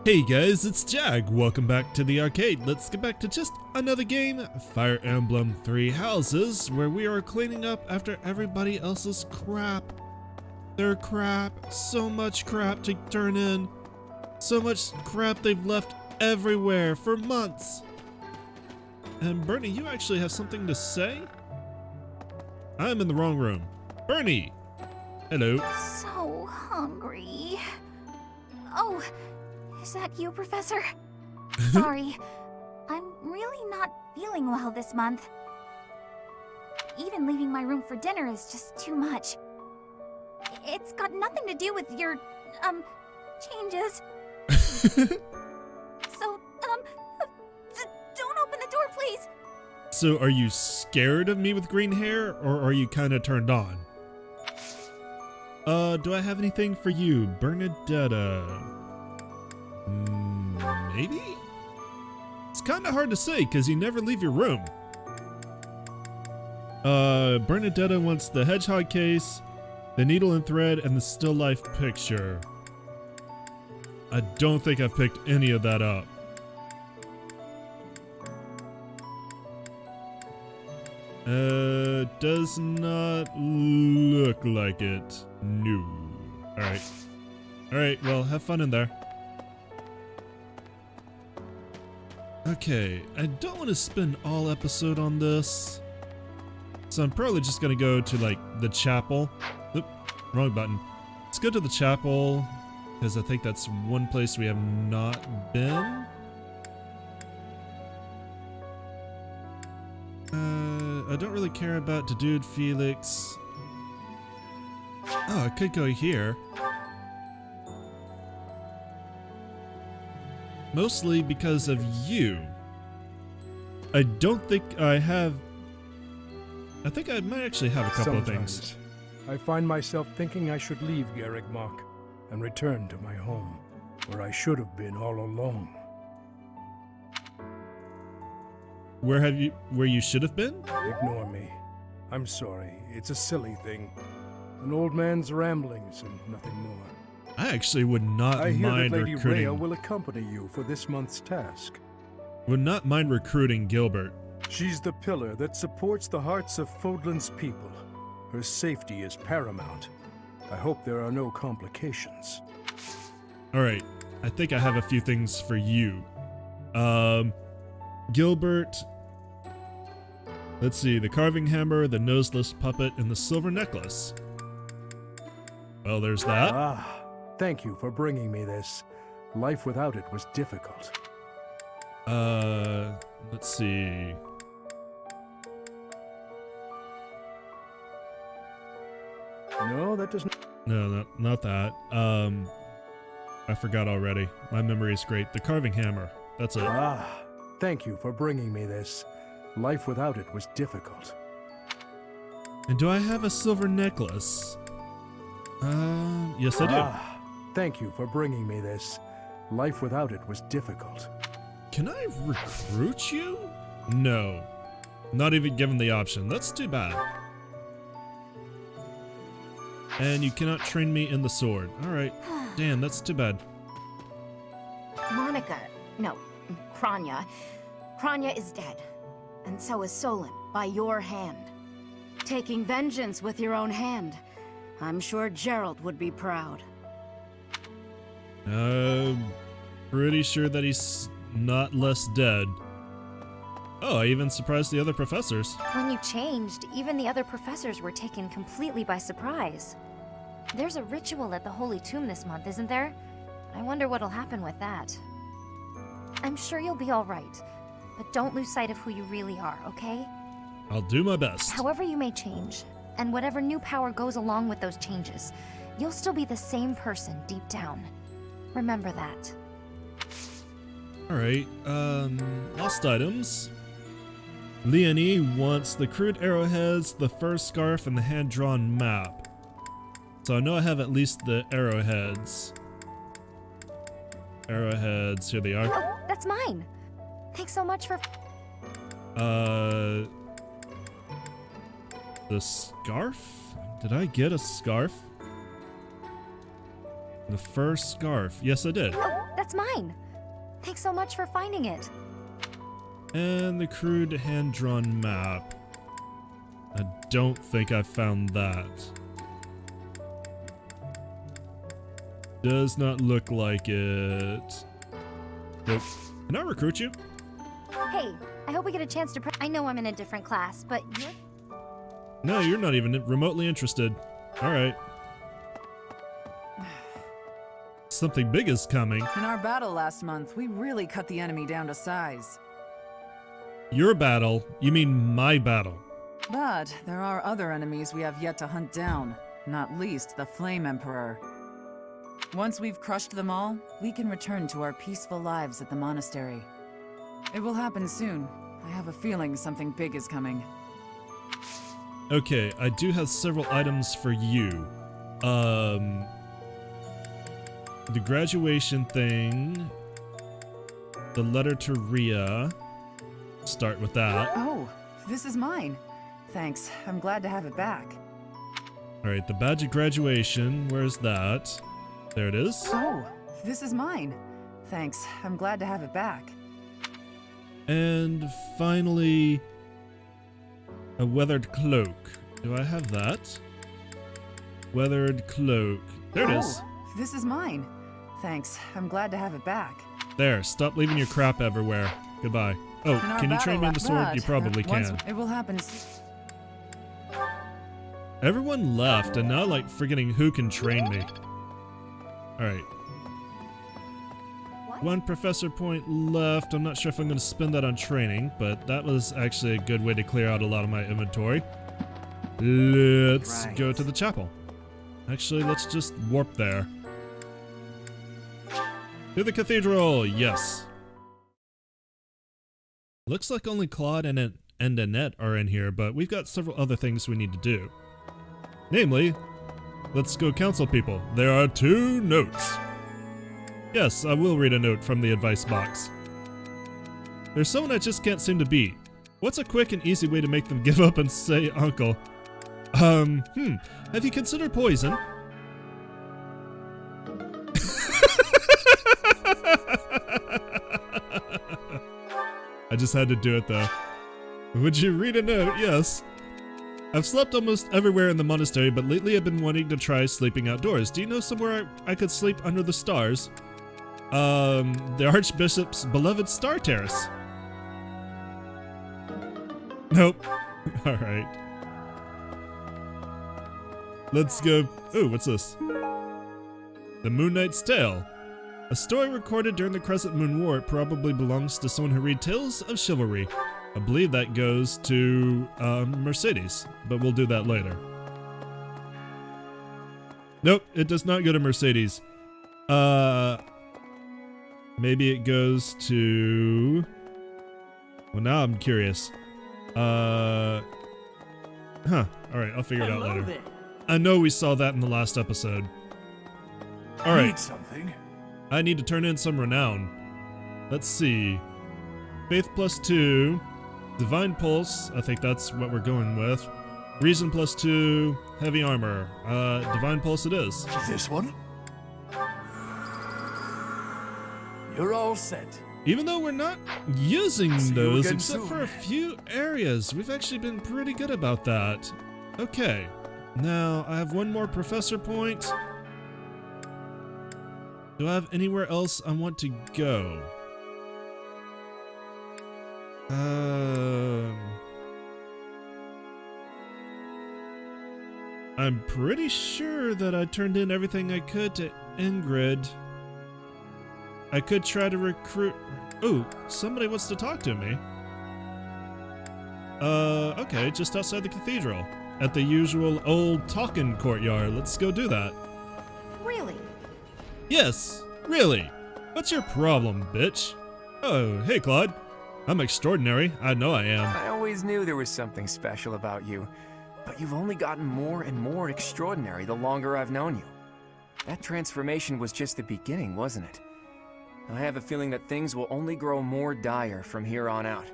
Hey guys, it's Jag. Welcome back to the arcade. Let's get back to just another game, Fire Emblem Three Houses, where we are cleaning up after everybody else's crap. Their crap, so much crap to turn in. So much crap they've left everywhere for months. And Bernie, you actually have something to say? I'm in the wrong room. Bernie! Hello. So hungry. Oh, is that you, Professor? Sorry, I'm really not feeling well this month. Even leaving my room for dinner is just too much. It's got nothing to do with your, changes. So, don't open the door, please. So are you scared of me with green hair, or are you kind of turned on? Do I have anything for you, Bernadetta? Maybe? It's kind of hard to say, because you never leave your room. Bernadetta wants the hedgehog case, the needle and thread, and the still life picture. I don't think I've picked any of that up. Does not look like it. No. Alright. Alright, well, have fun in there. Okay, I don't want to spend all episode on this. So I'm probably just gonna go to, like, the chapel. Oop, wrong button. Let's go to the chapel, because I think that's one place we have not been. I don't really care about the dude Felix. Oh, I could go here. Mostly because of you. I don't think I have... I think I might actually have a couple of things. I find myself thinking I should leave Garrigmach and return to my home, where I should have been all along. Where you should have been? Ignore me. I'm sorry. It's a silly thing. An old man's ramblings and nothing more. I actually would not I hear mind that Lady recruiting. Rhea will accompany you for this month's task. Would not mind recruiting Gilbert. She's the pillar that supports the hearts of Fodlan's people. Her safety is paramount. I hope there are no complications. Alright, I think I have a few things for you. Gilbert... Let's see, the carving hammer, the noseless puppet, and the silver necklace. Well, there's that. Ah, thank you for bringing me this. Life without it was difficult. Let's see. No, that doesn't... No, not that. I forgot already. My memory is great. The carving hammer. That's it. Ah, thank you for bringing me this. Life without it was difficult. And do I have a silver necklace? Yes I do. Ah, thank you for bringing me this. Life without it was difficult. Can I recruit you? No. Not even given the option. That's too bad. And you cannot train me in the sword. Alright. Damn, that's too bad. Monica, no, Kranya. Kranya is dead. And so is Solon, by your hand. Taking vengeance with your own hand. I'm sure Gerald would be proud. Pretty sure that he's not less dead. Oh, I even surprised the other professors. When you changed, even the other professors were taken completely by surprise. There's a ritual at the Holy Tomb this month, isn't there? I wonder what'll happen with that. I'm sure you'll be all right, but don't lose sight of who you really are, okay? I'll do my best. However you may change, and whatever new power goes along with those changes, you'll still be the same person deep down. Remember that. Alright, lost items. Leonie wants the crude arrowheads, the fur scarf, and the hand-drawn map. So I know I have at least the arrowheads. Arrowheads, here they are. Oh, that's mine! Thanks so much for... The scarf? Did I get a scarf? The fur scarf. Yes, I did. Oh, that's That's mine. Thanks so much for finding it. And the crude hand-drawn map. I don't think I found that. Does not look like it. Nope. Can I recruit you? Hey, I hope we get a chance to I know I'm in a different class, but you're... No, you're not even remotely interested. Alright. Something big is coming. In our battle last month, we really cut the enemy down to size. Your battle? You mean my battle? But there are other enemies we have yet to hunt down, not least the Flame Emperor. Once we've crushed them all, we can return to our peaceful lives at the monastery. It will happen soon. I have a feeling something big is coming. Okay, I do have several items for you. The graduation thing, the letter to Rhea. Start with that. Oh, this is mine. Thanks, I'm glad to have it back. Alright, the badge of graduation, where's that? There it is. Oh, this is mine. Thanks, I'm glad to have it back. And finally, a weathered cloak. Do I have that? Weathered cloak. There it is. Oh, this is mine. Thanks, I'm glad to have it back. There, stop leaving your crap everywhere. Goodbye. Oh, In our can you train me on the battle, sword? You probably once can. It will happen. Everyone left, and now like forgetting who can train me. Alright. What? 1 professor point left. I'm not sure if I'm going to spend that on training, but that was actually a good way to clear out a lot of my inventory. Let's go to the chapel. Actually, let's just warp there. To the cathedral, yes. Looks like only Claude and Annette are in here, but we've got several other things we need to do. Namely, let's go counsel people. There are 2 notes. Yes, I will read a note from the advice box. There's someone I just can't seem to beat. What's a quick and easy way to make them give up and say uncle? Have you considered poison? I just had to do it though. Would you read a note? Yes. I've slept almost everywhere in the monastery, but lately I've been wanting to try sleeping outdoors. Do you know somewhere I could sleep under the stars? The Archbishop's beloved Star Terrace. Nope. Alright. Let's go. Ooh, what's this? The Moon Knight's Tale. A story recorded during the Crescent Moon War. It probably belongs to someone who read tales of chivalry. I believe that goes to Mercedes, but we'll do that later. Nope, it does not go to Mercedes. Maybe it goes to... Well, now I'm curious. Alright, I'll figure it out later. There. I know we saw that in the last episode. Alright. Need something? I need to turn in some renown. Let's see. Faith +2. Divine Pulse. I think that's what we're going with. Reason +2. Heavy armor. Divine Pulse it is. This one? You're all set. Even though we're not using See you those again except soon. for a few areas, we've actually been pretty good about that. Okay. Now, I have 1 more professor point. Do I have anywhere else I want to go? I'm pretty sure that I turned in everything I could to Ingrid. I could try to recruit... Ooh, somebody wants to talk to me. Okay, just outside the cathedral. At the usual old talking courtyard. Let's go do that. Really? Yes, really. What's your problem, bitch? Oh, hey, Claude. I'm extraordinary. I know I am. I always knew there was something special about you, but you've only gotten more and more extraordinary the longer I've known you. That transformation was just the beginning, wasn't it? I have a feeling that things will only grow more dire from here on out.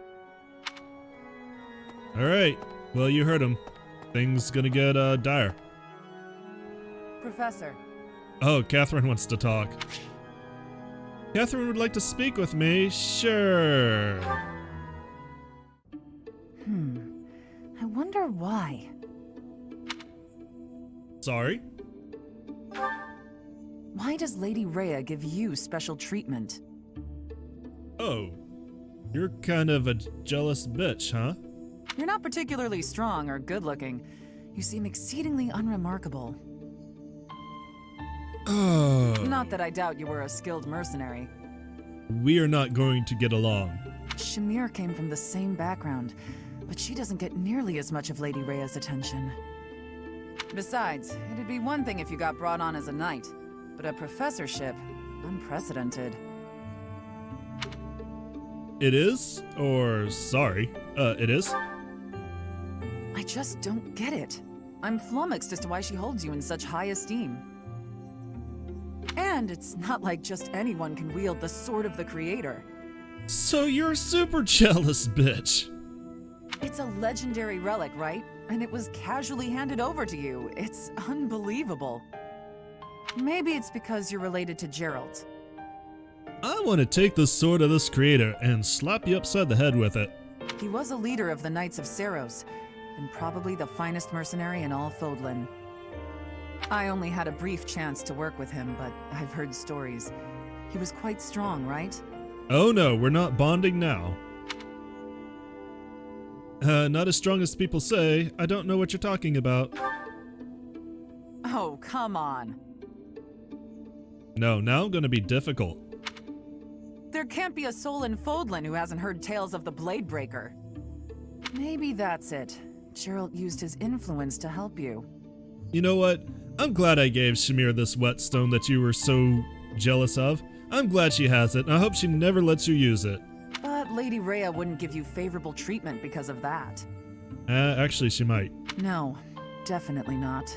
Alright, well, you heard him. Things gonna get, dire. Professor, Oh, Catherine wants to talk. Catherine would like to speak with me? Sure. I wonder why. Sorry? Why does Lady Rhea give you special treatment? Oh. You're kind of a jealous bitch, huh? You're not particularly strong or good-looking. You seem exceedingly unremarkable. Oh. Not that I doubt you were a skilled mercenary. We are not going to get along. Shamir came from the same background, but she doesn't get nearly as much of Lady Rhea's attention. Besides, it'd be one thing if you got brought on as a knight, but a professorship, unprecedented. It is? Or sorry. It is? I just don't get it. I'm flummoxed as to why she holds you in such high esteem. And it's not like just anyone can wield the Sword of the Creator. So you're a super jealous bitch. It's a legendary relic, right? And it was casually handed over to you. It's unbelievable. Maybe it's because you're related to Gerald. I want to take the Sword of this creator and slap you upside the head with it. He was a leader of the Knights of Saros, and probably the finest mercenary in all Fodlan. I only had a brief chance to work with him, but I've heard stories. He was quite strong, right? Oh no, we're not bonding now. Not as strong as people say. I don't know what you're talking about. Oh, come on. No, now I'm gonna be difficult. There can't be a soul in Fodlan who hasn't heard tales of the Bladebreaker. Maybe that's it. Gerald used his influence to help you. You know what? I'm glad I gave Shamir this whetstone that you were so jealous of. I'm glad she has it, and I hope she never lets you use it. But Lady Rhea wouldn't give you favorable treatment because of that. Actually, she might. No, definitely not.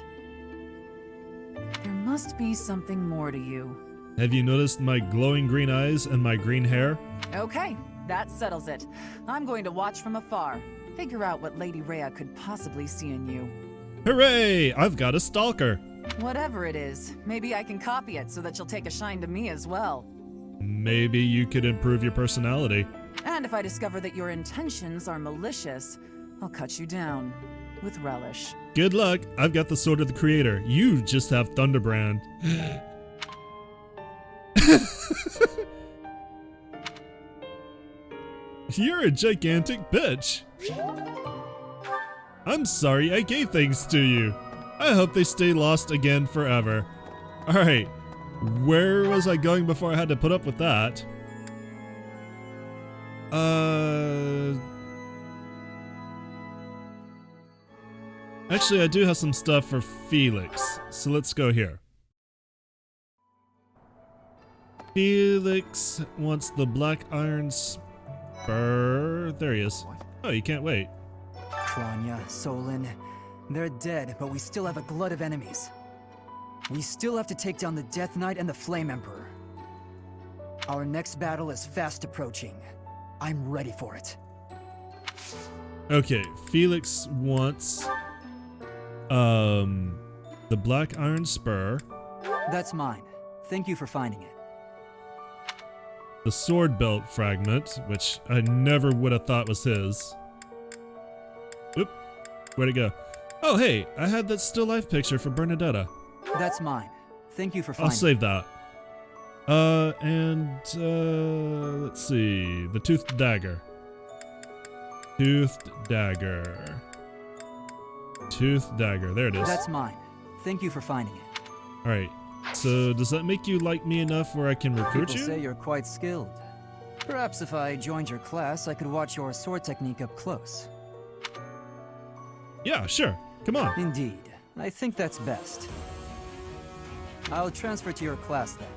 There must be something more to you. Have you noticed my glowing green eyes and my green hair? Okay, that settles it. I'm going to watch from afar. Figure out what Lady Rhea could possibly see in you. Hooray! I've got a stalker. Whatever it is, maybe I can copy it so that she'll take a shine to me as well. Maybe you could improve your personality. And if I discover that your intentions are malicious, I'll cut you down. With relish. Good luck. I've got the Sword of the Creator. You just have Thunderbrand. You're a gigantic bitch. I'm sorry I gave things to you. I hope they stay lost again forever. Alright, where was I going before I had to put up with that? Actually, I do have some stuff for Felix, so let's go here. Felix wants the black iron spur. There he is. Oh, you can't wait. Kranya, Solon, they're dead, but we still have a glut of enemies. We still have to take down the Death Knight and the Flame Emperor. Our next battle is fast approaching. I'm ready for it. Okay, Felix wants the black iron spur, That's mine. Thank you for finding it. the sword belt fragment, which I never would have thought was his. Oop, where'd it go? Oh hey, I had that still life picture for Bernadetta. That's mine. Thank you for I'll finding save that. Let's see, the toothed dagger. Toothed dagger. Toothed dagger, there it is. That's mine. Thank you for finding it. Alright, so does that make you like me enough where I can recruit People you? say you're quite skilled. Perhaps if I joined your class, I could watch your sword technique up close. Yeah, sure. Come on. Indeed. I think that's best. I'll transfer to your class then.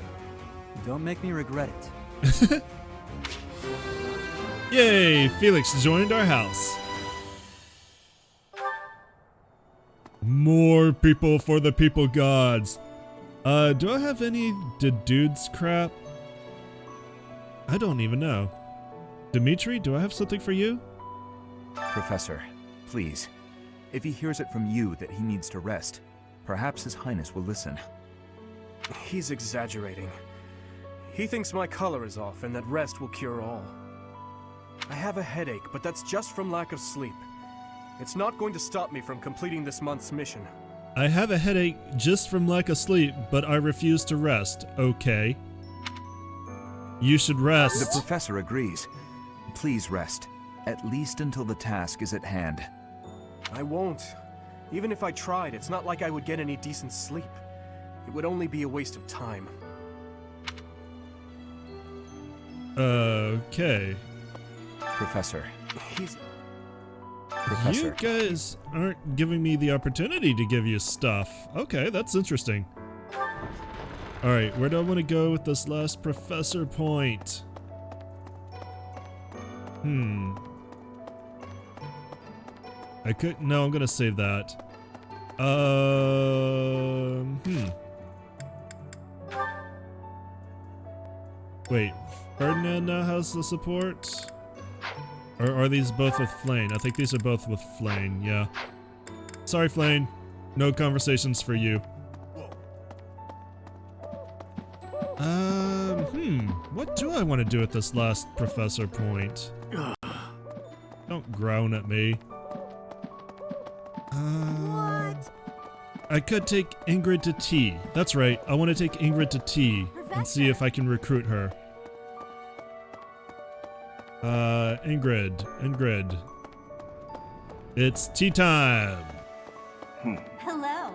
Don't make me regret it. Yay, Felix joined our house. More people for the people gods. Do I have any dudes crap? I don't even know. Dimitri, do I have something for you? Professor, please. If he hears it from you that he needs to rest, perhaps His Highness will listen. He's exaggerating. He thinks my color is off and that rest will cure all. I have a headache, but that's just from lack of sleep. It's not going to stop me from completing this month's mission. I have a headache just from lack of sleep, but I refuse to rest. Okay. You should The rest. professor agrees. Please rest, at least until the task is at hand. I won't. Even if I tried, it's not like I would get any decent sleep. It would only be a waste of time. Okay. Professor. He's... Professor. You guys aren't giving me the opportunity to give you stuff. Okay, that's interesting. Alright, where do I want to go with this last professor point? I could... No, I'm gonna save that. Wait, Ferdinand now has the support? Or are these both with Flane? I think these are both with Flane, yeah. Sorry, Flane. No conversations for you. What do I want to do with this last professor point? Don't groan at me. What? I could take Ingrid to T. That's right, I want to take Ingrid to T and see if I can recruit her. Ingrid. It's tea time. Hello.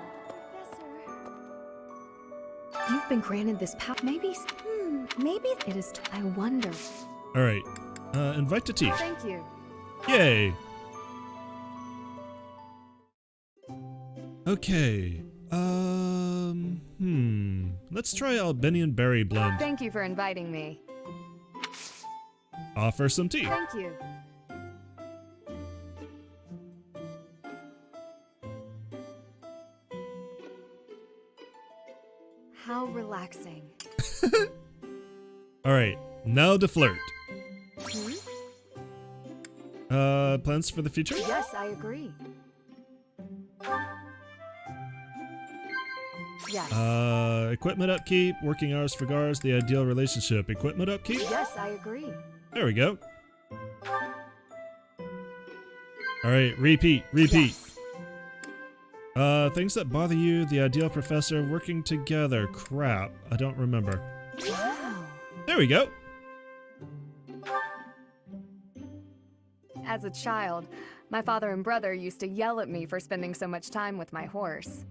You've been granted this power. Maybe it is. I wonder. All right, invite to tea. Thank you. Yay. Okay. Let's try Albanian berry blend. Thank you for inviting me. Offer some tea. Thank you. How relaxing. All right, now to flirt. Plans for the future? Yes, I agree. Yes. Equipment upkeep, working hours for guards, the ideal relationship. Equipment upkeep? Yes, I agree. There we go. All right, repeat. Yes. Things that bother you, the ideal professor, working together. Crap, I don't remember. Wow. There we go. As a child, my father and brother used to yell at me for spending so much time with my horse.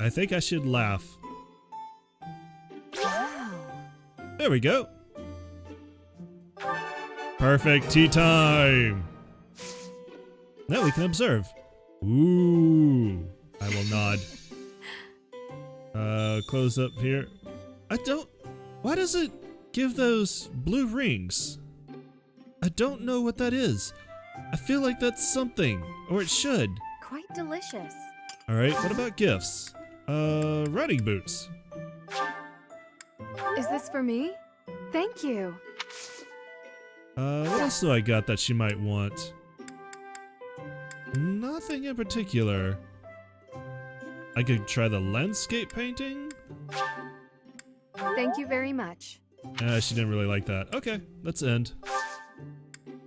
I think I should laugh. Wow. There we go. Perfect tea time. Now we can observe. Ooh. I will nod. Close up here. Why does it give those blue rings? I don't know what that is. I feel like that's something, or it should. Quite delicious. Alright, what about gifts? Riding boots. Is this for me? Thank you. What else do I got that she might want? Nothing in particular. I could try the landscape painting? Thank you very much. She didn't really like that. Okay, let's end.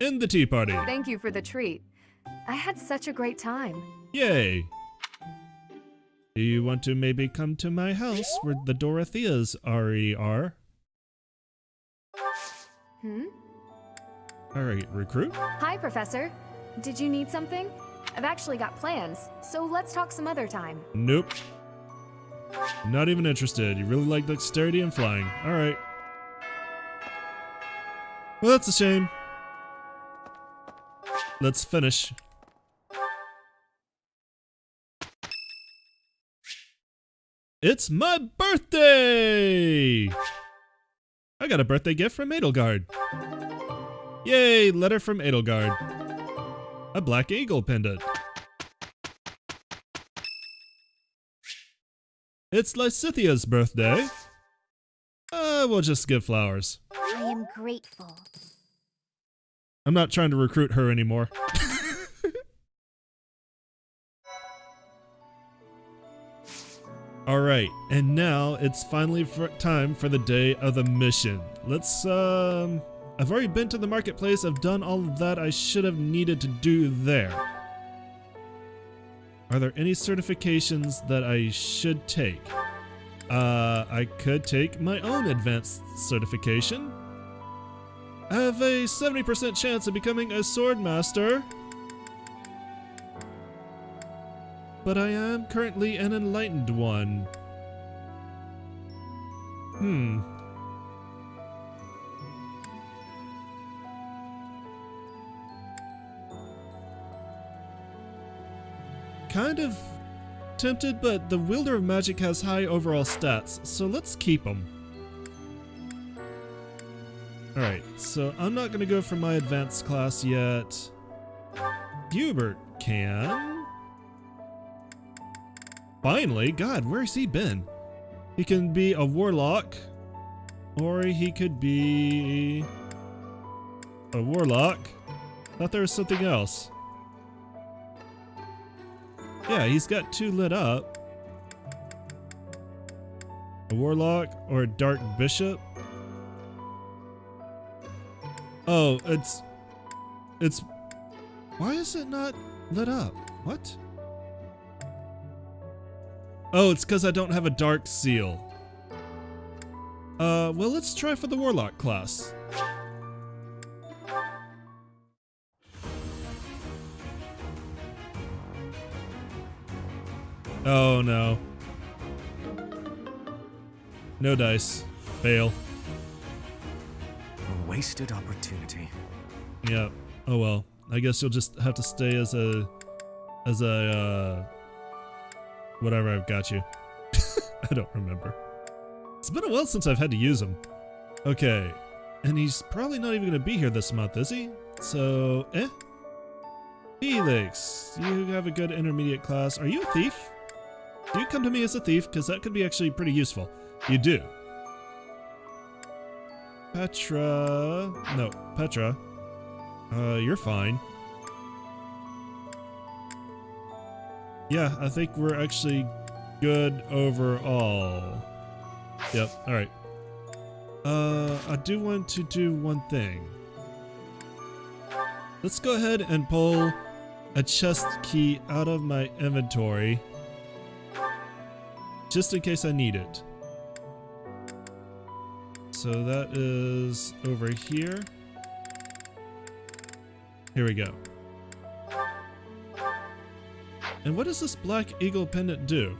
End the tea party. Thank you for the treat. I had such a great time. Yay. Do you want to maybe come to my house where the Dorotheas are? Alright, recruit? Hi, Professor. Did you need something? I've actually got plans, so let's talk some other time. Nope. Not even interested. You really like dexterity and flying. Alright. Well, that's a shame. Let's finish. It's my birthday! I got a birthday gift from Edelgard. Yay, letter from Edelgard. A black eagle pendant. It's Lysithia's birthday. We'll just give flowers. I am grateful. I'm not trying to recruit her anymore. Alright, and now it's finally time for the day of the mission. Let's, I've already been to the marketplace. I've done all of that I should have needed to do there. Are there any certifications that I should take? I could take my own advanced certification. I have a 70% chance of becoming a sword master. But I am currently an enlightened one. Kind of tempted, but the Wielder of Magic has high overall stats, so let's keep them. Alright, so I'm not gonna go for my advanced class yet. Hubert can. Finally, God, where's he been? He can be a warlock, or he could be a warlock. Thought there was something else. Yeah, he's got 2 lit up. A warlock or a dark bishop. Oh, it's why is it not lit up? What? Oh, it's because I don't have a dark seal. Well, let's try for the warlock class. Oh no. No dice. Fail. A wasted opportunity. Yeah. Oh well. I guess you'll just have to stay as a whatever, I've got you. I don't remember. It's been a while since I've had to use him. Okay. And he's probably not even gonna be here this month, is he? So, Felix, you have a good intermediate class. Are you a thief? Do you come to me as a thief? Because that could be actually pretty useful. You do. Petra. No, Petra. You're fine. Yeah, I think we're actually good overall. Yep, alright. I do want to do one thing. Let's go ahead and pull a chest key out of my inventory. Just in case I need it. So that is over here. Here we go. And what does this Black Eagle pendant do?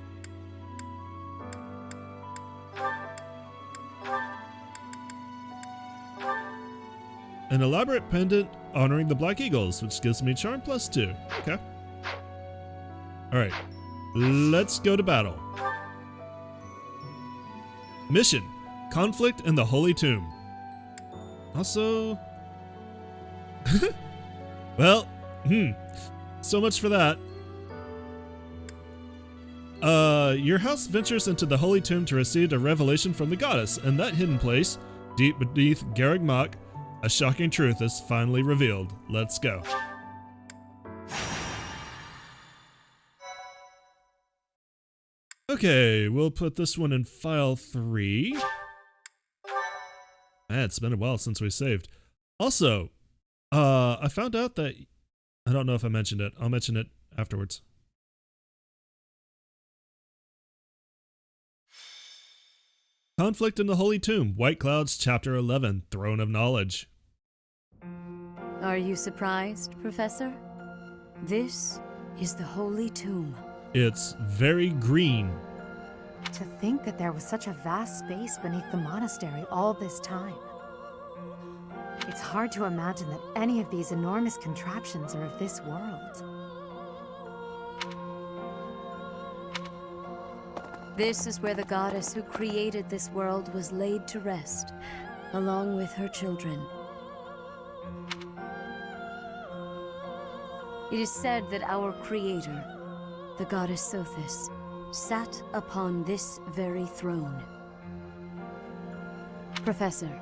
An elaborate pendant honoring the Black Eagles, which gives me charm +2. Okay. Alright. Let's go to battle. Mission. Conflict in the Holy Tomb. Also... well, so much for that. Your house ventures into the Holy Tomb to receive a revelation from the goddess. In that hidden place, deep beneath Garreg Mach, a shocking truth is finally revealed. Let's go. Okay, we'll put this one in file 3. Man, it's been a while since we saved. Also, I found out that... I don't know if I mentioned it. I'll mention it afterwards. Conflict in the Holy Tomb, White Clouds, Chapter 11, Throne of Knowledge. Are you surprised, Professor? This is the Holy Tomb. It's very green. To think that there was such a vast space beneath the monastery all this time. It's hard to imagine that any of these enormous contraptions are of this world. This is where the goddess who created this world was laid to rest, along with her children. It is said that our creator, the goddess Sothis, sat upon this very throne. Professor,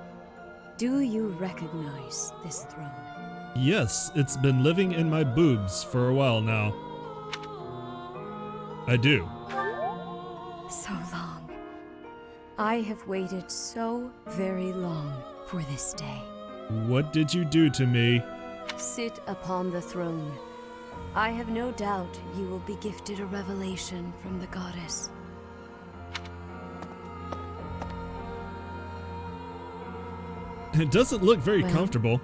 do you recognize this throne? Yes, it's been living in my boobs for a while now. I do. So long. I have waited so very long for this day. What did you do to me? Sit upon the throne. I have no doubt you will be gifted a revelation from the goddess. It doesn't look very Well. comfortable.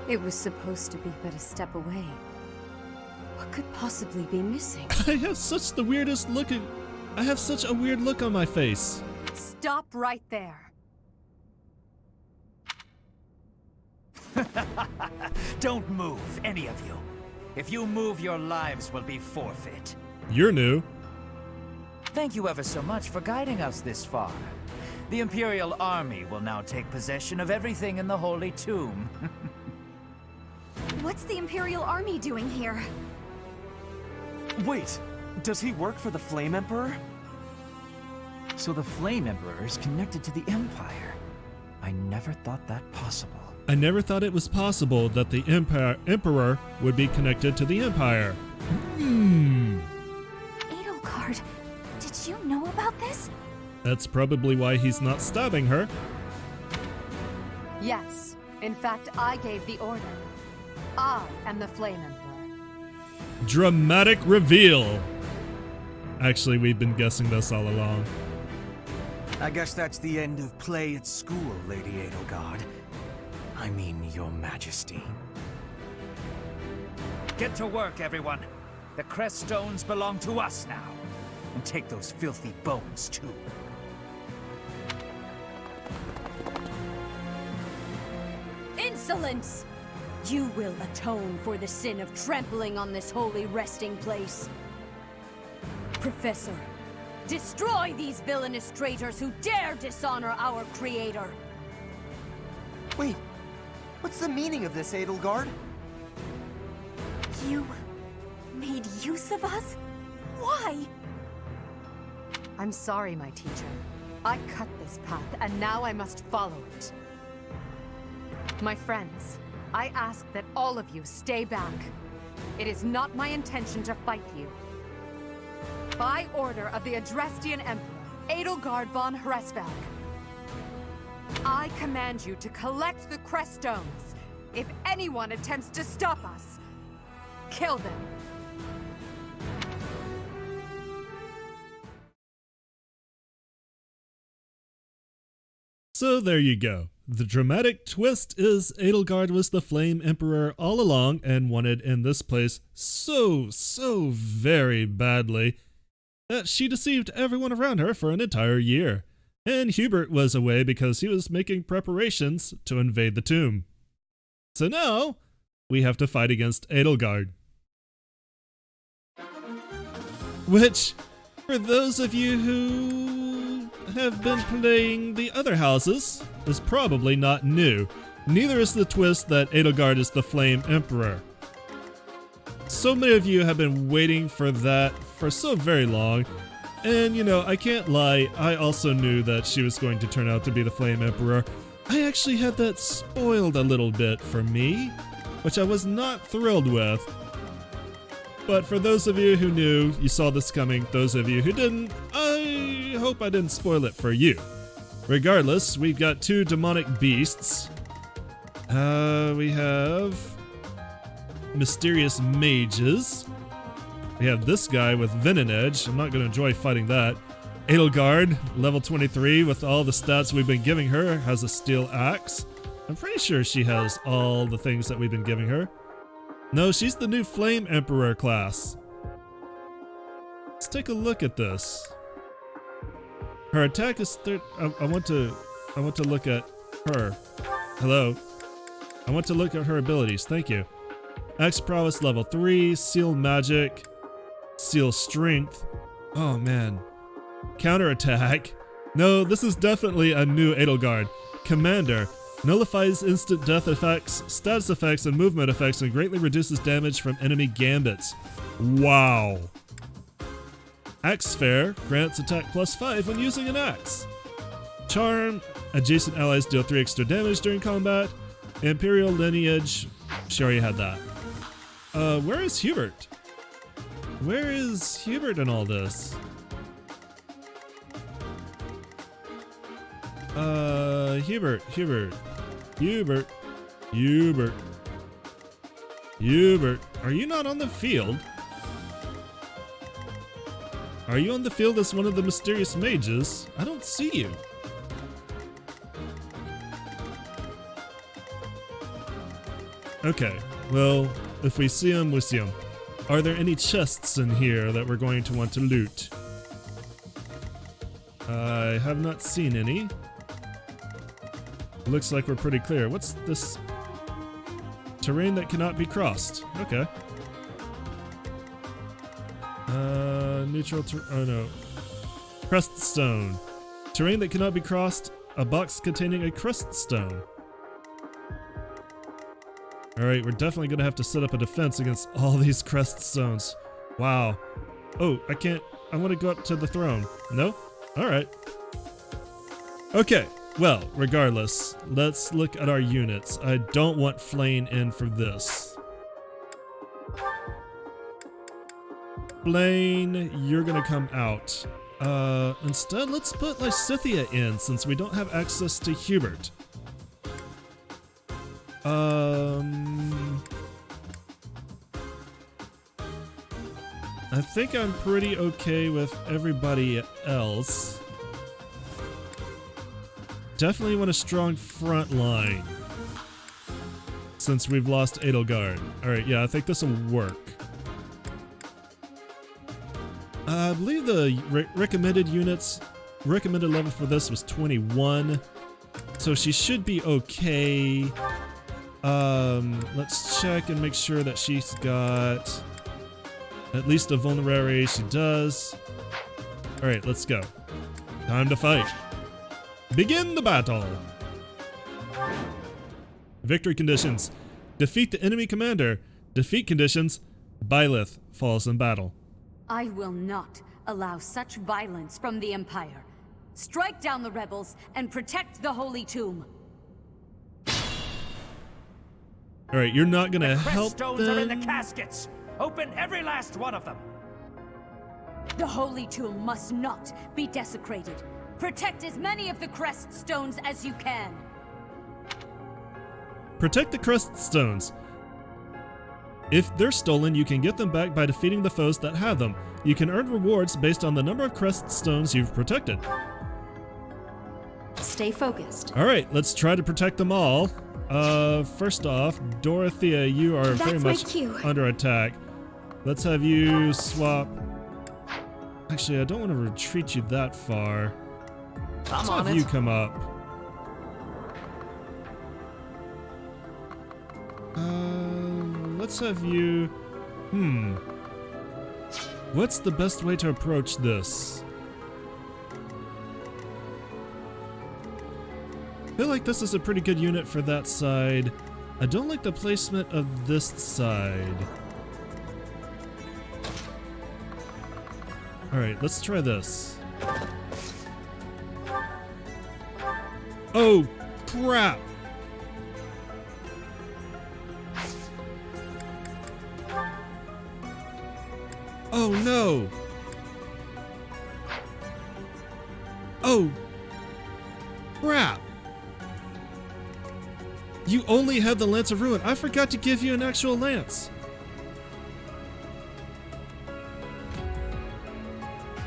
It was supposed to be but a step away. What could possibly be missing? I have such the weirdest look. I have such a weird look on my face. Stop right there. Don't move, any of you. If you move, your lives will be forfeit. You're new. Thank you ever so much for guiding us this far. The Imperial Army will now take possession of everything in the Holy Tomb. What's the Imperial Army doing here? Wait, does he work for the Flame Emperor? So the Flame Emperor is connected to the Empire. I never thought that possible. I never thought it was possible that the Emperor would be connected to the Empire. Edelgard, did you know about this? That's probably why he's not stabbing her. Yes. In fact, I gave the order. I am the Flame Emperor. Dramatic reveal. Actually, we've been guessing this all along. I guess that's the end of play at school, Lady Edelgard. I mean, Your Majesty. Get to work, everyone. The Crest Stones belong to us now. And take those filthy bones, too. Insolence! You will atone for the sin of trampling on this holy resting place. Professor, destroy these villainous traitors who dare dishonor our creator. Wait, what's the meaning of this, Edelgard? You made use of us? Why? I'm sorry, my teacher. I cut this path, and now I must follow it. My friends, I ask that all of you stay back. It is not my intention to fight you. By order of the Adrestian Emperor, Edelgard von Hresvelg, I command you to collect the Crest Stones. If anyone attempts to stop us, kill them. So there you go. The dramatic twist is Edelgard was the Flame Emperor all along and wanted in this place so very badly that she deceived everyone around her for an entire year. And Hubert was away because he was making preparations to invade the tomb. So now, we have to fight against Edelgard. Which, for those of you who have been playing the other houses, is probably not new. Neither is the twist that Edelgard is the Flame Emperor. So many of you have been waiting for that for so very long. And, you know, I can't lie, I also knew that she was going to turn out to be the Flame Emperor. I actually had that spoiled a little bit for me, which I was not thrilled with. But for those of you who knew, you saw this coming. Those of you who didn't, I hope I didn't spoil it for you. Regardless, we've got two demonic beasts. We have mysterious mages. We have this guy with Venom Edge. I'm not going to enjoy fighting that. Edelgard, level 23, with all the stats we've been giving her, has a steel axe. I'm pretty sure she has all the things that we've been giving her. No, she's the new Flame Emperor class. Let's take a look at this. Her attack is I want to look at her. Hello. I want to look at her abilities. Thank you. Axe prowess level 3, seal magic, seal strength. Oh man. Counterattack. No, this is definitely a new Edelgard. Commander. Nullifies instant death effects, status effects, and movement effects, and greatly reduces damage from enemy gambits. Wow. Axe Sphere grants attack +5 when using an axe. Charm. Adjacent allies deal 3 extra damage during combat. Imperial Lineage. She already had that. Where is Hubert? Where is Hubert in all this? Hubert. Are you not on the field? Are you on the field as one of the mysterious mages? I don't see you. Okay, well, if we see him, we see him. Are there any chests in here that we're going to want to loot? I have not seen any. Looks like we're pretty clear. What's this? Terrain that cannot be crossed. Okay. Oh no. Crest Stone. Terrain that cannot be crossed. A box containing a Crest Stone. Alright, we're definitely gonna have to set up a defense against all these Crest Stones. Wow. Oh, I can't. I want to go up to the throne. No? Alright. Okay. Well, regardless, let's look at our units. I don't want Flane in for this. Flane, you're gonna come out. Instead, let's put Lysithea in since we don't have access to Hubert. I think I'm pretty okay with everybody else. Definitely want a strong front line since we've lost Edelgard. Alright, yeah, I think this will work. I believe the recommended level for this was 21. So she should be okay. Let's check and make sure that she's got at least a vulnerary. She does. Alright, let's go. Time to fight. Begin the battle! Victory conditions. Defeat the enemy commander. Defeat conditions. Byleth falls in battle. I will not allow such violence from the Empire. Strike down the rebels and protect the Holy Tomb. Alright, you're not gonna help Crest Stones are in the caskets! Open every last one of them! The Holy Tomb must not be desecrated. Protect as many of the Crest Stones as you can. Protect the Crest Stones. If they're stolen, you can get them back by defeating the foes that have them. You can earn rewards based on the number of Crest Stones you've protected. Stay focused. Alright, let's try to protect them all. First off, Dorothea, you are very much under attack. Let's have you swap. Actually, I don't want to retreat you that far. Let's have you come up. Let's have you... What's the best way to approach this? I feel like this is a pretty good unit for that side. I don't like the placement of this side. Alright, let's try this. Oh, crap! Oh no! Oh! Crap! You only had the Lance of Ruin. I forgot to give you an actual lance.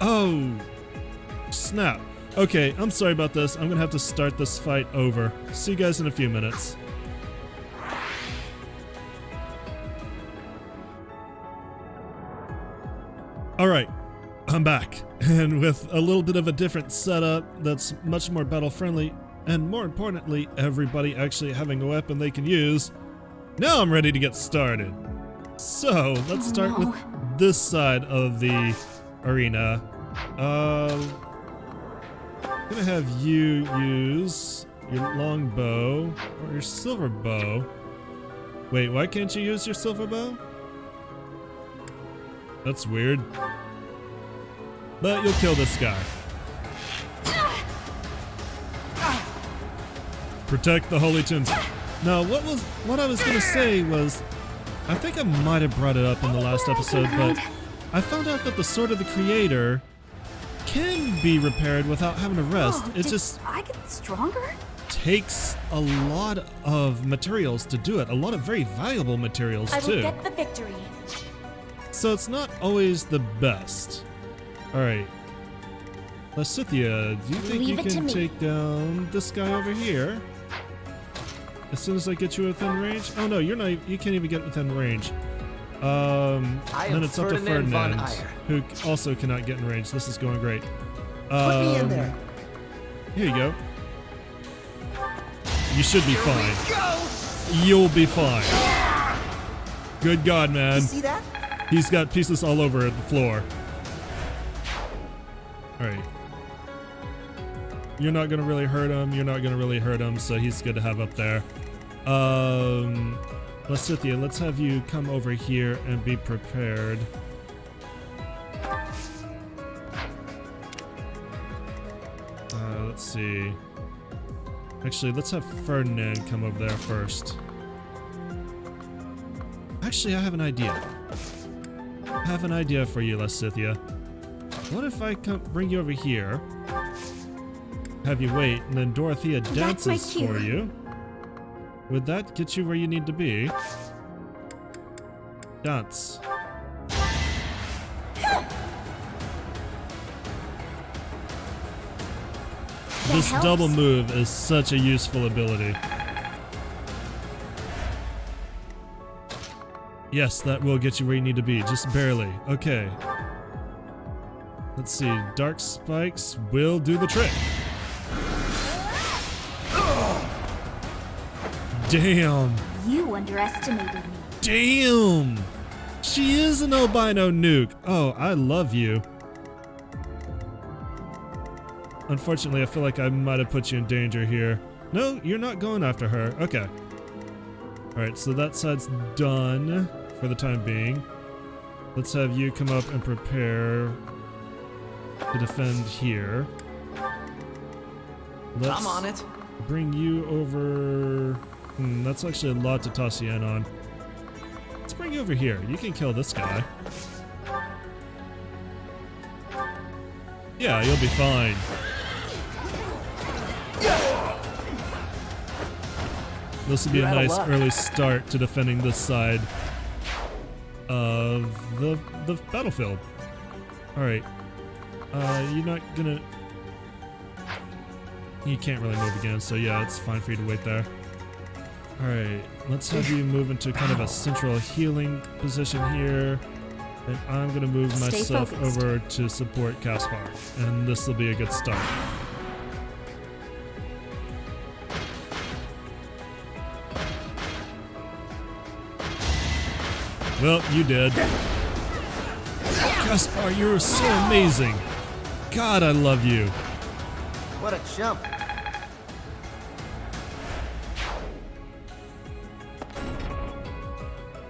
Oh! Snap. Okay, I'm sorry about this. I'm gonna have to start this fight over. See you guys in a few minutes. Alright, I'm back. And with a little bit of a different setup that's much more battle friendly, and more importantly, everybody actually having a weapon they can use, now I'm ready to get started. So, let's start with this side of the arena. I'm gonna have you use your long bow or your silver bow. Wait, why can't you use your silver bow? That's weird. But you'll kill this guy. Protect the Holy Tombs. Now, what I was gonna say was, I think I might have brought it up in the last episode, but I found out that the Sword of the Creator can be repaired without having to rest. Oh, It did just I get stronger? takes a lot of materials to do it. A lot of very valuable materials I will too. get the victory. So it's not always the best. Alright. Lysithea, do you think Leave you it to can me. take down this guy over here? As soon as I get you within range? Oh no, you're not. You can't even get within range. Then it's up to Ferdinand, who also cannot get in range. This is going great. Put me in there. Here you go. You should be fine. You'll be fine. Good God, man. You see that? He's got pieces all over the floor. Alright. You're not gonna really hurt him. You're not gonna really hurt him, so he's good to have up there. Lysithea, let's have you come over here and be prepared. Let's see. Actually, let's have Ferdinand come over there first. Actually, I have an idea. I have an idea for you, Lysithea. What if I bring you over here, have you wait, and then Dorothea dances for you? Would that get you where you need to be? Dance. This double move is such a useful ability. Yes, that will get you where you need to be, just barely. Okay. Let's see, Dark Spikes will do the trick. Damn. You underestimated me. Damn. She is an albino nuke. Oh, I love you. Unfortunately, I feel like I might have put you in danger here. No, you're not going after her. Okay. Alright, so that side's done for the time being. Let's have you come up and prepare to defend here. Let's I'm on it. bring you over. That's actually a lot to toss you in on. Let's bring you over here. You can kill this guy. Yeah, you'll be fine. This will be a nice early start to defending this side of the battlefield. Alright. You're not gonna... You can't really move again, so yeah, it's fine for you to wait there. Alright, let's have you move into kind of a central healing position here. And I'm gonna move myself over to support Caspar. And this will be a good start. Well, you did. Caspar, you're so amazing. God, I love you. What a chump.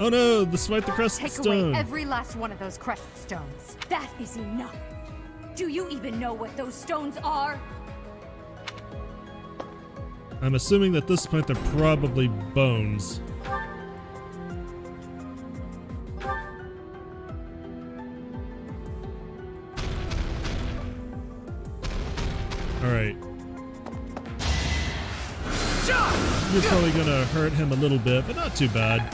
Oh no, the Smite the Crest Take Stone. away every last one of those Crest Stones. That is enough. Do you even know what those stones are? I'm assuming that at this point they're probably bones. Alright. You're probably gonna hurt him a little bit, but not too bad.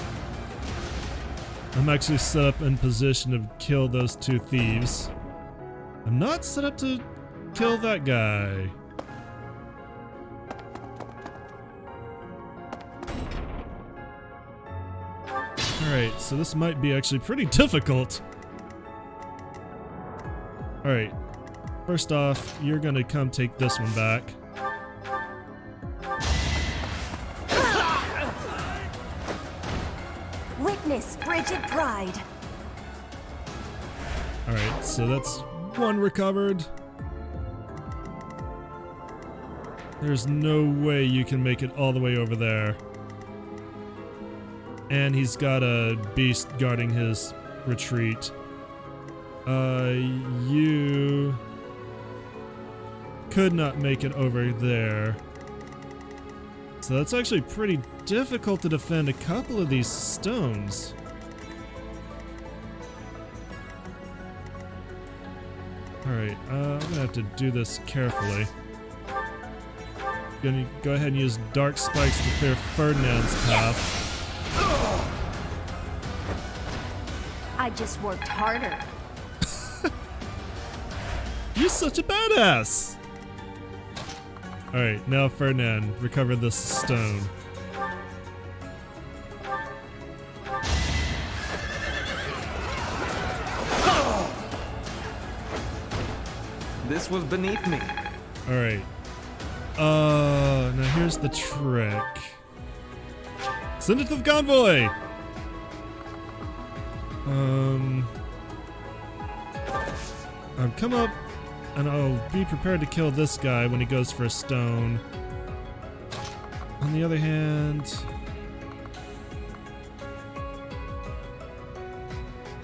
I'm actually set up in position to kill those two thieves. I'm not set up to kill that guy. Alright, so this might be actually pretty difficult. Alright. First off, you're gonna come take this one back. Witness frigid pride. Alright, so that's one recovered. There's no way you can make it all the way over there. And he's got a beast guarding his retreat. You could not make it over there. So that's actually pretty difficult to defend a couple of these stones. Alright, I'm gonna have to do this carefully. Gonna go ahead and use dark spikes to clear Ferdinand's path. I just worked harder. You're such a badass! Alright, now Ferdinand, recover this stone. This was beneath me. Alright. Now here's the trick. Send it to the convoy! I'll come up and I'll be prepared to kill this guy when he goes for a stone. On the other hand,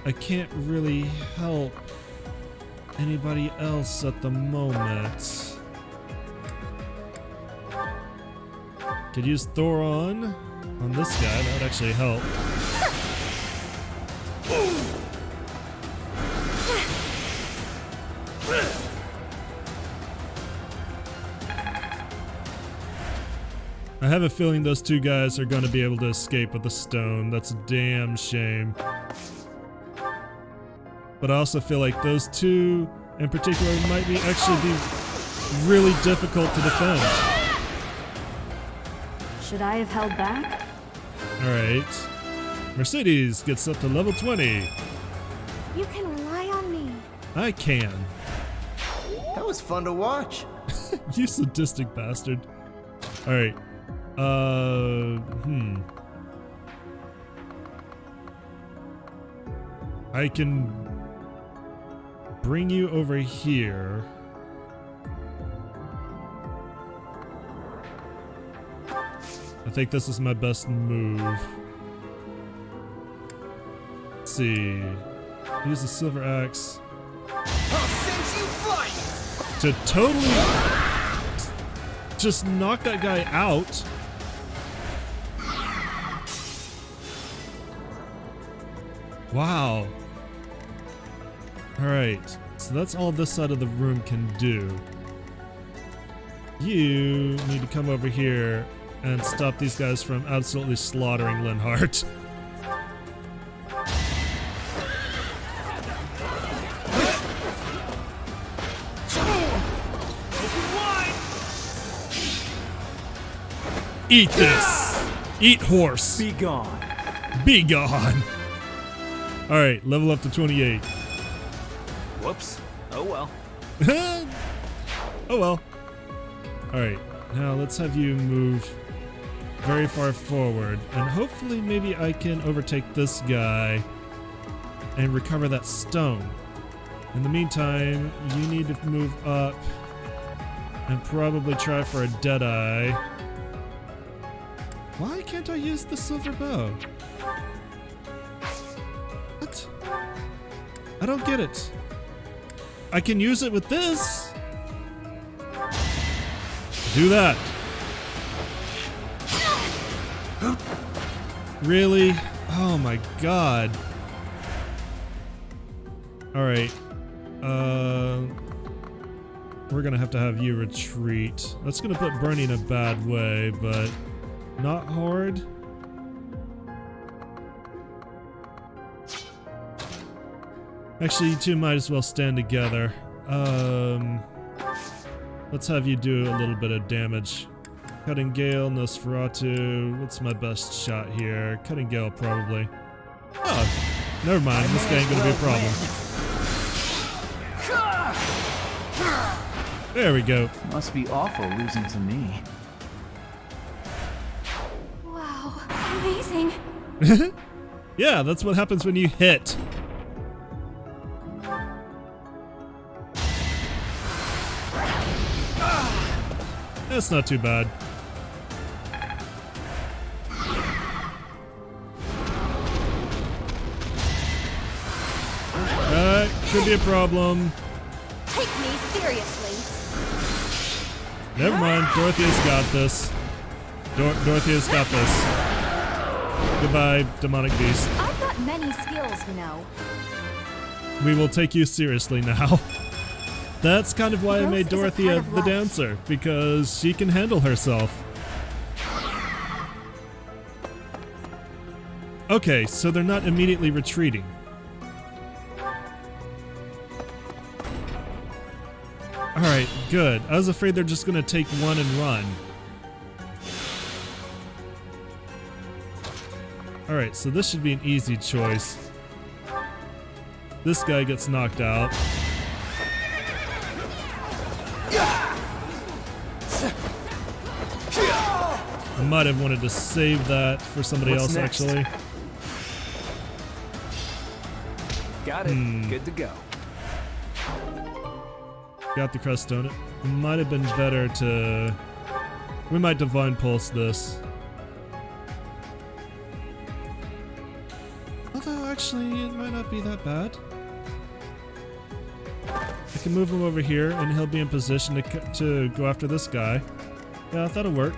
I can't really help anybody else at the moment. Could use Thoron on this guy, that would actually help. I have a feeling those two guys are going to be able to escape with the stone. That's a damn shame. But I also feel like those two in particular might actually be really difficult to defend. Should I have held back? Alright. Mercedes gets up to level 20. You can rely on me. I can. That was fun to watch. You sadistic bastard. Alright. I can bring you over here. I think this is my best move. Let's see. Use the silver axe to totally just knock that guy out. Wow. Alright, so that's all this side of the room can do. You need to come over here and stop these guys from absolutely slaughtering Linhardt. Eat this! Eat horse! Be gone. Be gone! Alright, level up to 28. Whoops. Oh well. Oh well. Alright, now let's have you move very far forward, and hopefully maybe I can overtake this guy and recover that stone. In the meantime, you need to move up and probably try for a Deadeye. Why can't I use the silver bow? What? I don't get it. I can use it with this. Do that. Really? Oh my god. Alright. We're gonna have to have you retreat. That's gonna put Bernie in a bad way, but not hard. Actually, you two might as well stand together. Let's have you do a little bit of damage. Cutting Gale, Nosferatu. What's my best shot here? Cutting Gale, probably. Oh, never mind. This guy ain't gonna be a problem. There we go. Must be awful losing to me. Wow, amazing. Yeah, that's what happens when you hit. That's not too bad. Could be a problem. Take me seriously. Never mind, Dorothea's got this. Dorothea's got this. Goodbye, demonic beast. I've got many skills, you know. We will take you seriously now. That's kind of why I Growth made is a Dorothea part of the life. dancer, because she can handle herself. Okay, so they're not immediately retreating. Alright, good. I was afraid they're just gonna take one and run. Alright, so this should be an easy choice. This guy gets knocked out. I might have wanted to save that for somebody What's else, next? actually. Got it. Good to go. Got the Crest Stone. It might have been better to... We might Divine Pulse this. Although, actually, it might not be that bad. I can move him over here, and he'll be in position to go after this guy. Yeah, that'll work.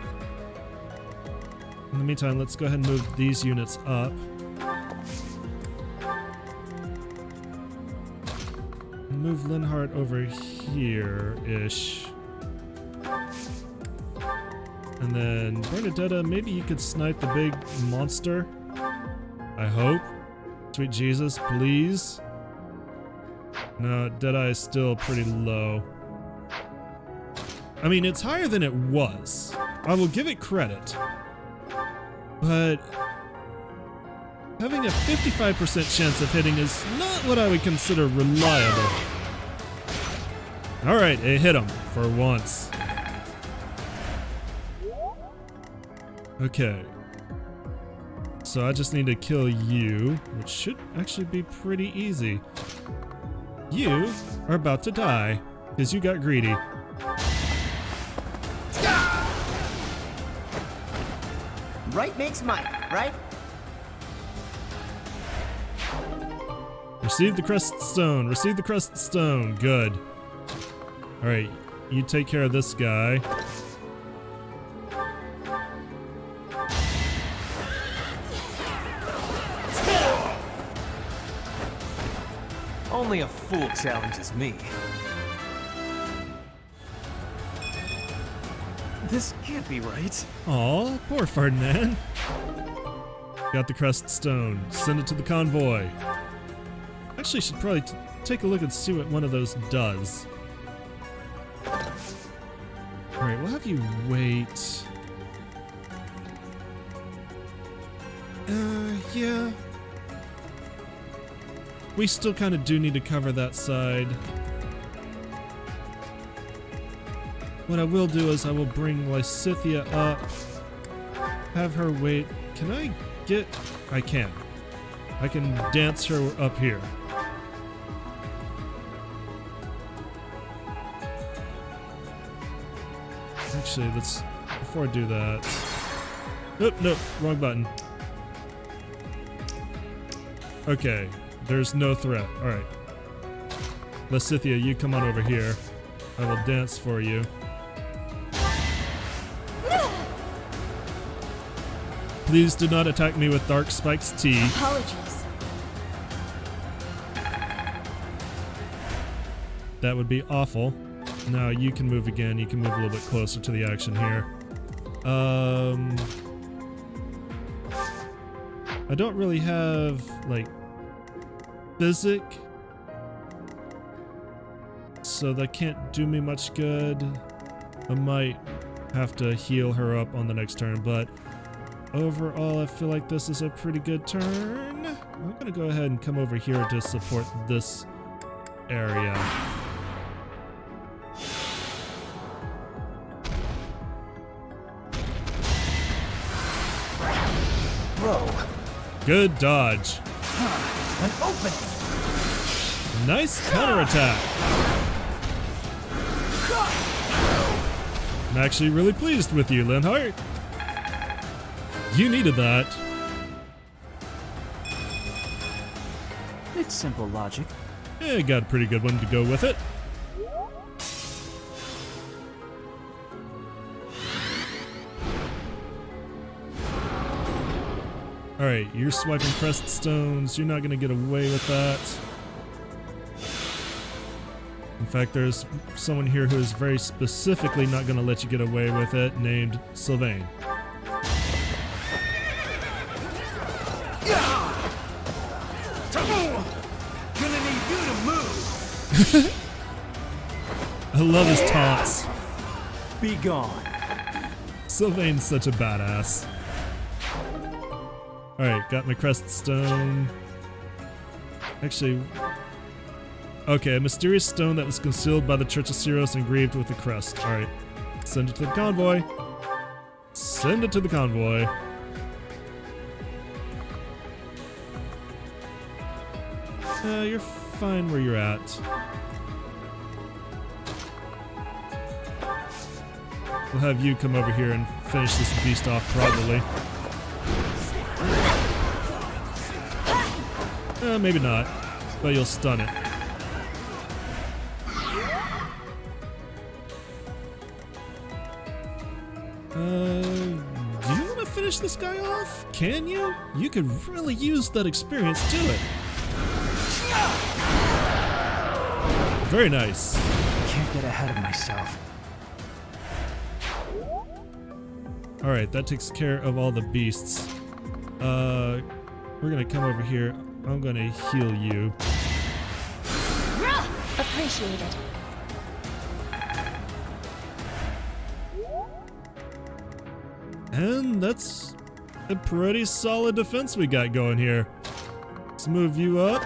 In the meantime, let's go ahead and move these units up. Move Linhardt over here-ish. And then Bernadetta, maybe you could snipe the big monster. I hope. Sweet Jesus, please. No, Deadeye is still pretty low. I mean, it's higher than it was. I will give it credit. But having a 55% chance of hitting is not what I would consider reliable. Alright, it hit him for once. Okay. So I just need to kill you, which should actually be pretty easy. You are about to die, because you got greedy. Right makes might, right? Receive the Crest Stone. Receive the Crest Stone. Good. Alright, you take care of this guy. Only a fool challenges me. This can't be right. Aw, poor Ferdinand. Got the Crest Stone. Send it to the convoy. Actually, should probably take a look and see what one of those does. Alright, we'll have you wait. Yeah. We still kind of do need to cover that side. What I will do is I will bring Lysithea up. Have her wait. Can I get... I can. I can dance her up here. Actually, let's... Before I do that... Nope, nope, wrong button. Okay, there's no threat. Alright. Lysithea, you come on over here. I will dance for you. Please do not attack me with Dark Spike's tea. Apologies. That would be awful. Now you can move again. You can move a little bit closer to the action here. I don't really have, like, physic. So that can't do me much good. I might have to heal her up on the next turn, but overall I feel like this is a pretty good turn. I'm gonna go ahead and come over here to support this area. Whoa. Good dodge. An opening. Nice counterattack. I'm actually really pleased with you, Linhardt. You needed that. It's simple logic. Yeah, got a pretty good one to go with it. Alright, you're swiping Crest Stones. You're not going to get away with that. fact, there's someone here who is very specifically not going to let you get away with it, named Sylvain. Gonna need you to move. I love his taunts. Be gone. Sylvain's such a badass. Alright, got my Crest Stone. Actually, okay, a mysterious stone that was concealed by the Church of Syros engraved with a crest. Alright, send it to the convoy. Send it to the convoy. You're fine where you're at. We'll have you come over here and finish this beast off, probably. Maybe not, but you'll stun it. Do you want to finish this guy off? Can you? You could really use that experience. Do it. Very nice. I can't get ahead of myself. Alright, that takes care of all the beasts. We're gonna come over here. I'm gonna heal you. Appreciated. And that's a pretty solid defense we got going here. Let's move you up.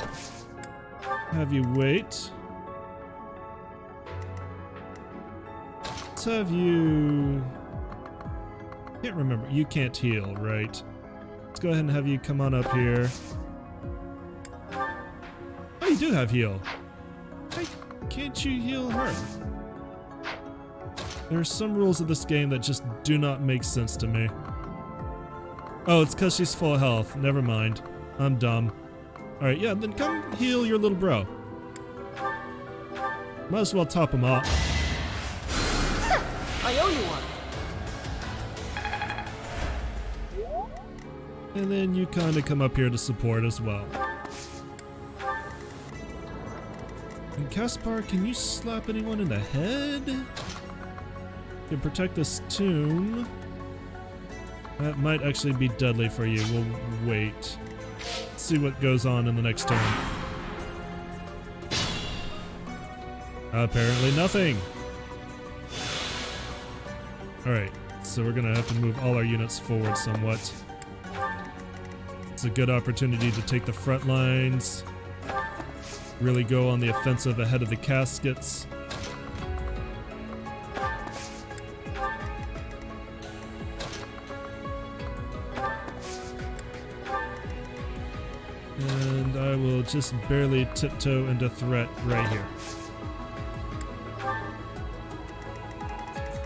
Have you wait. Let's have you... Can't remember. You can't heal, right? Let's go ahead and have you come on up here. Oh, you do have heal. Why can't you heal her? There are some rules of this game that just do not make sense to me. Oh, it's because she's full health. Never mind. I'm dumb. Alright, yeah, then come heal your little bro. Might as well top him up. I owe you one. And then you kind of come up here to support as well. And Caspar, can you slap anyone in the head? You can protect this tomb. That might actually be deadly for you. We'll wait. Let's see what goes on in the next turn. Apparently nothing. Alright, so we're gonna have to move all our units forward somewhat. It's a good opportunity to take the front lines. Really go on the offensive ahead of the caskets. And I will just barely tiptoe into threat right here.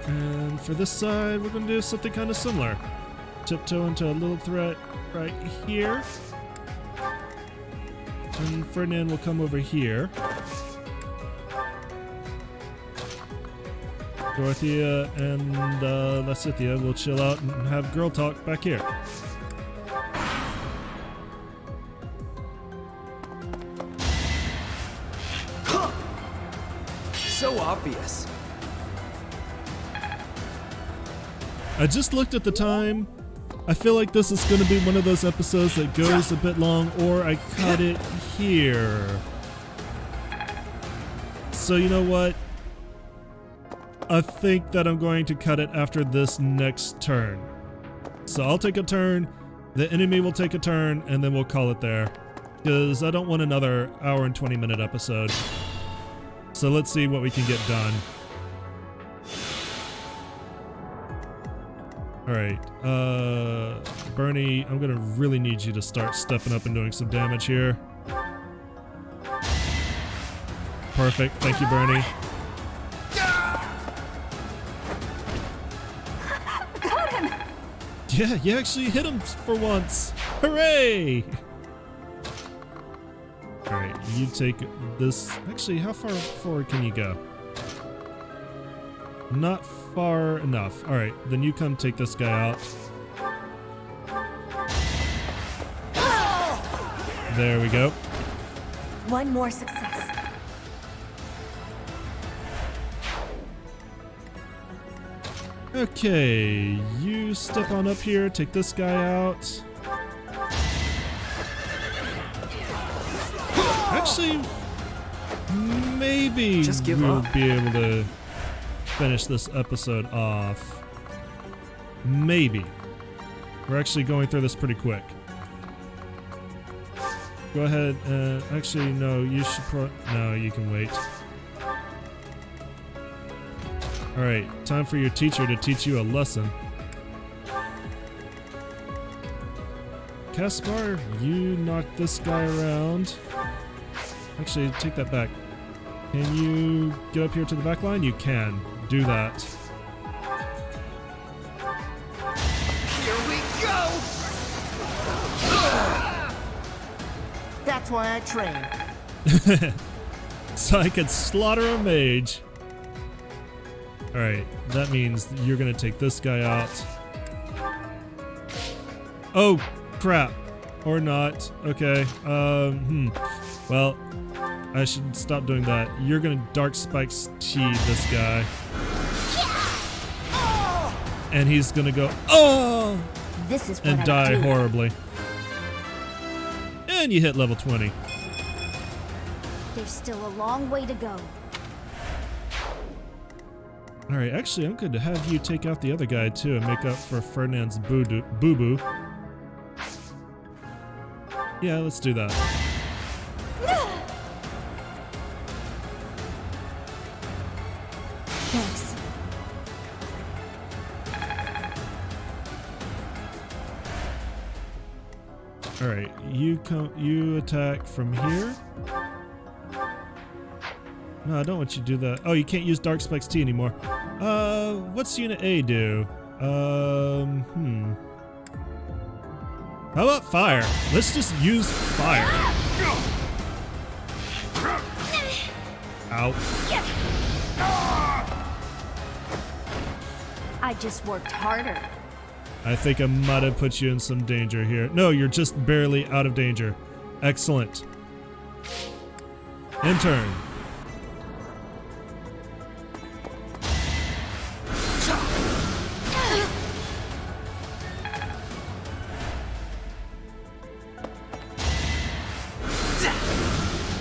And for this side, we're going to do something kind of similar. Tiptoe into a little threat right here. And Ferdinand will come over here. Dorothea and Lacithia will chill out and have girl talk back here. So obvious. I just looked at the time. I feel like this is going to be one of those episodes that goes a bit long, or I cut it here. So you know what? I think that I'm going to cut it after this next turn. So I'll take a turn, the enemy will take a turn, and then we'll call it there. Because I don't want another hour and 20-minute episode. So let's see what we can get done. Alright, Bernie, I'm gonna really need you to start stepping up and doing some damage here. Perfect, thank you, Bernie. Got him! Yeah, you actually hit him for once. Hooray! Alright, you take this. Actually, how far forward can you go? Not far enough. Alright, then you come take this guy out. There we go. One more success. Okay, you step on up here, take this guy out. Actually, maybe Just give we'll up. be able to finish this episode off. Maybe. We're actually going through this pretty quick. Go ahead. Actually, no, you should no, you can wait. Alright, time for your teacher to teach you a lesson. Caspar, you knock this guy around. Actually, take that back. Can you get up here to the back line? You can. Do that. Here we go! That's why I train. So I could slaughter a mage. Alright, that means you're gonna take this guy out. Oh, crap. Or not. Okay. Well, I should stop doing that. You're gonna Dark Spikes T this guy. And he's gonna go, oh! This is what and I die do. horribly. And you hit level 20. There's still a long way to go. Alright, actually, I'm going to have you take out the other guy too and make up for Ferdinand's boo-boo. Yeah, let's do that. Thanks. Alright, you attack from here. No, I don't want you to do that. Oh, you can't use Dark Spikes T anymore. What's Unit A do? How about fire? Let's just use fire. Ow. I just worked harder. I think I might have put you in some danger here. No, you're just barely out of danger. Excellent. In turn.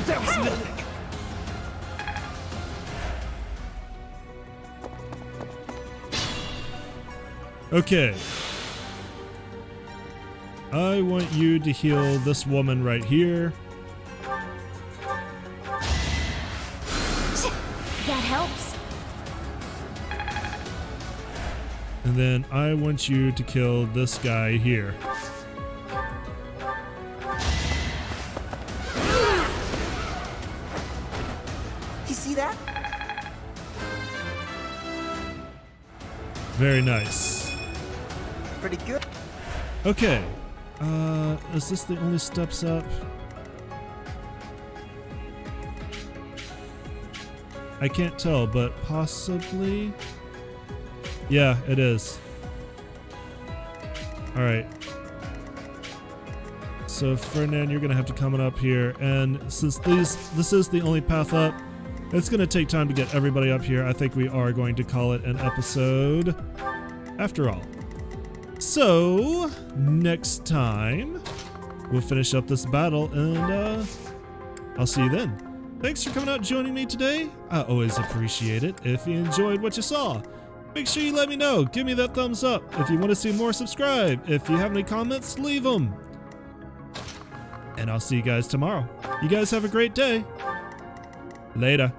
That was nothing. Okay. I want you to heal this woman right here. That helps. And then I want you to kill this guy here. You see that? Very nice. Pretty good. Okay. Is this the only steps up? I can't tell, but possibly. Yeah, it is. Alright. So Ferdinand, you're gonna have to come on up here, and since this is the only path up, it's gonna take time to get everybody up here. I think we are going to call it an episode after all. So, next time, we'll finish up this battle, and I'll see you then. Thanks for coming out and joining me today. I always appreciate it. If you enjoyed what you saw, make sure you let me know. Give me that thumbs up. If you want to see more, subscribe. If you have any comments, leave them. And I'll see you guys tomorrow. You guys have a great day. Later.